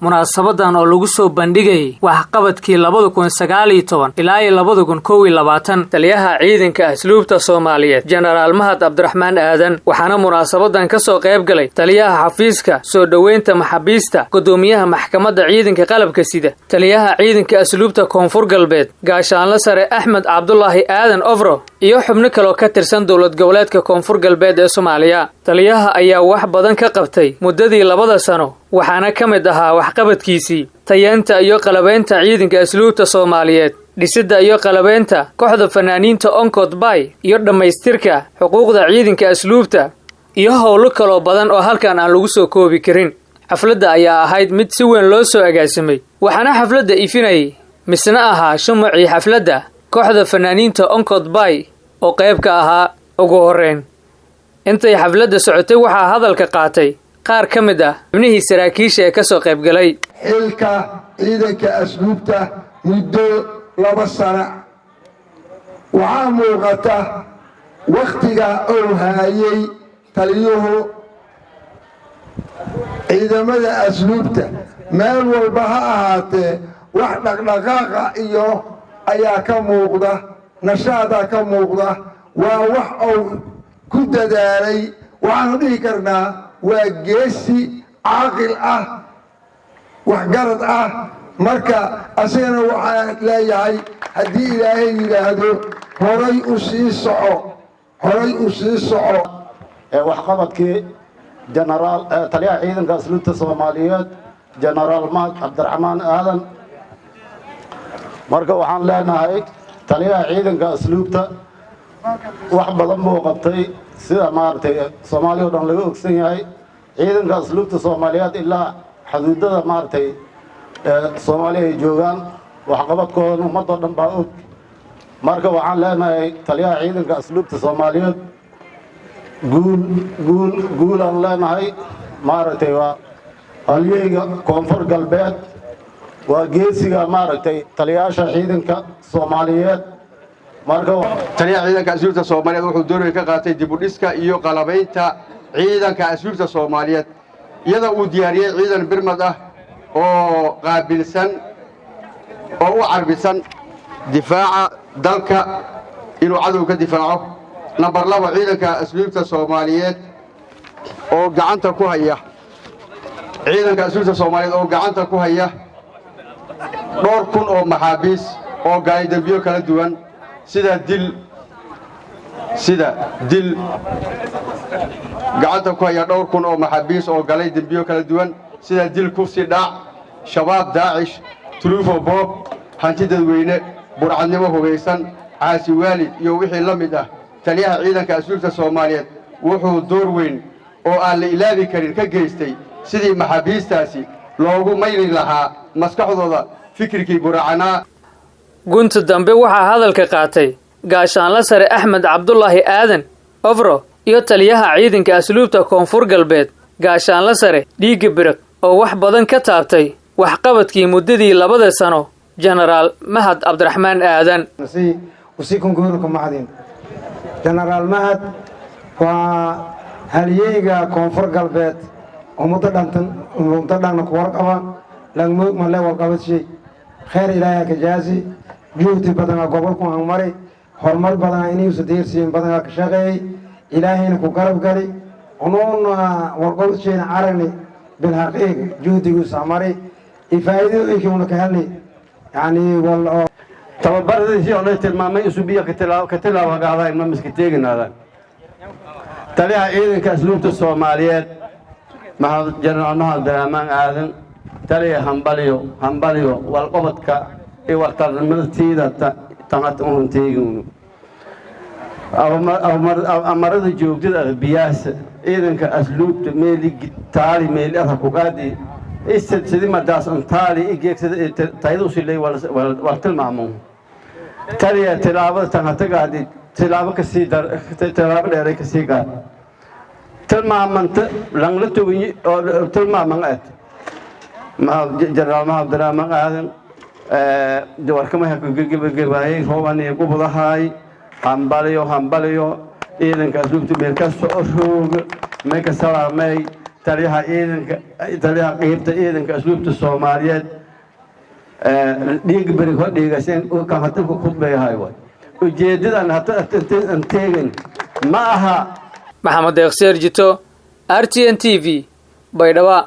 munaasabadan oo lagu soo bandhigay waxqabadkii 2019 ilaa 2021 taliyaha ciidanka asluubta Soomaaliyeed Generaal Mahad Abdiraxmaan Aadan waxaana munaasabadan ka soo qayb galay taliyaha xafiiska soo dhaweynta maxaabiista gudoomiyaha maxkamadda ciidanka qalabka sida taliyaha ciidanka asluubta Koonfur Galbeed gaashaanle sare Axmed Cabdullaahi Aadan Ofro iyo xubno kale oo ka tirsan dowlad goboleedka Koonfur Galbeed ee Soomaaliya taliyaha ayaa wax badan ka qabtay muddadii 2 sano waxaana ka mid ahaa waxqabadkiisii tayeenta iyo qalabeynta ciidanka asluubta Soomaaliyeed dhisidda iyo qalabeynta kooxda fanaaniinta Onkod Bay iyo dhamaystirka xuquuqda ciidanka asluubta iyo howlo kale badan oo halkan aan lagu soo koobi karin xafladda ayaa ahayd mid si weyn loo soo agaasimay waxaana xafladda ifinay misna ahaa shumacii xafladda kooxda fanaaniinta Onkod Bay oo qayb ka ahaa ugu horeyn intay xafladda socotay waxaa hadalka qaatay qaar ka mid ah xubnihii saraakiisha ee ka soo qayb galay xilka ciidanka asluubta muddo 2 sano waxaa muuqata waqtiga uu hayay taliyuhu ciidamada asluubta meel walba ha ahaatee wax dhaqdhaqaaqa iyo ayaa ka muuqda nashaada ka muuqda waa wax uu ku dadaalay waxaan dhihi karnaa waa geesi caaqil ah waxgarad ah marka asagana waxaan leeyahay haddii ilaahay yidhaahdo horay u sii soco waxqabadkii generaal taliyaha ciidanka asluubta Soomaaliyeed Generaal Mahad Abdiraxmaan Aadan marka waxaan leenahay taliyaha ciidanka asluubta wax badan buu qabtay sida maartay Soomaaliya oo dhan laga ogsan yahay ciidanka asluubta Soomaaliyeed ilaa xuduudada maartay Soomaaliya ay joogaan waxqabadkooda ummadda dhan baa og marka waxaan leenahay taliyaha ciidanka asluubta Soomaaliyeed guul aan leenahay maartay waa halyeeyga Koonfur Galbeed waa geesiga maartay taliyaasha ciidanka Soomaaliyeed marka taliyaha ciidanka asluubta Soomaaliyeed wuxuu door ka qaatay dib u dhiska iyo qalabaynta ciidanka asluubta Soomaaliyeed iyada uu diyaariyay ciidan birmad ah oo qaabilsan oo u carbisan difaaca dalka inuu cadow ka difaaco number 2 ciidanka asluubta Soomaaliyeed oo gacanta ku haya ciidanka asluubta Soomaaliyeed oo gacanta ku haya 2,000 oo maxaabiis oo galay dambiyo kala duwan sida dil gacanta ku haya 2,000 oo maxaabiis oo galay dambiyo kala duwan sida dil kufsi dhac shabaab daacish tuluufo boob hanti dadweyne burcadnimo hogeysan caasi waalid iyo wixii la mid ah taliyaha ciidanka asluubta Soomaaliyeed wuxuu door weyn oo aan la ilaabi karin ka geystay sidii maxaabiistaasi loogu mayri lahaa maskaxdooda fikirkii buracana gunta dambe waxaa hadalka qaatay gaashaanle sare Axmed Cabdullaahi Aadan Ofro iyo taliyaha ciidanka asluubta Koonfur Galbeed gaashaanle sare Dhiig Biraq oo wax badan ka taabtay waxqabadkii muddadii 2 sano Generaal Mahad Abdiraxmaan Aadan Generaal Mahad waa halyeeyga Koonfur Galbeed ummadda dhan ku warqaba langmoog ma le walqabadshi خير إلهي كجازي جهد بدنا قبلكم عمري حرمت بدنا إني وسدير سين بدنا كشغي إلهي نكو قرب قري ونون ورقود شين عرني بالحقيقة جهدي وسامري إفايده يكون كهلي يعني والله تبرد شيء أنا تلمامي يسوبيا كتلا وقاعد ما مسكتيجن هذا تليها إذن كأسلوب الصوماليات مع جنرال نهض درمان آذن تلي همبليو والقبضك وقتر من تيدا تنتون تيجون أمرد جوجد البياس إذن كأسلوب ميلي تالي ميلي أثقادي إستدي ما داس أن تالي إجيك تايدوس اللي والتلمامون تلي تلعب تنتقادي تلعب كسيدر تلعب ليري كسيجار تلمامن لانغلتو تلمامن ما جنرال ما عبدالرحمن آذن جوار كم هي هو أن يقول هاي همبليو إذن كسبت مركز أشوق ميك سلامي taliyaha qeybta ciidanka asluubta Soomaaliyeed dhiig bari ka dhigaseen oo ka hadalku khudbeeyahay way ujeedadan hata teegan ma aha Maxamed Deeqseer Jito RTN TV Baydhabo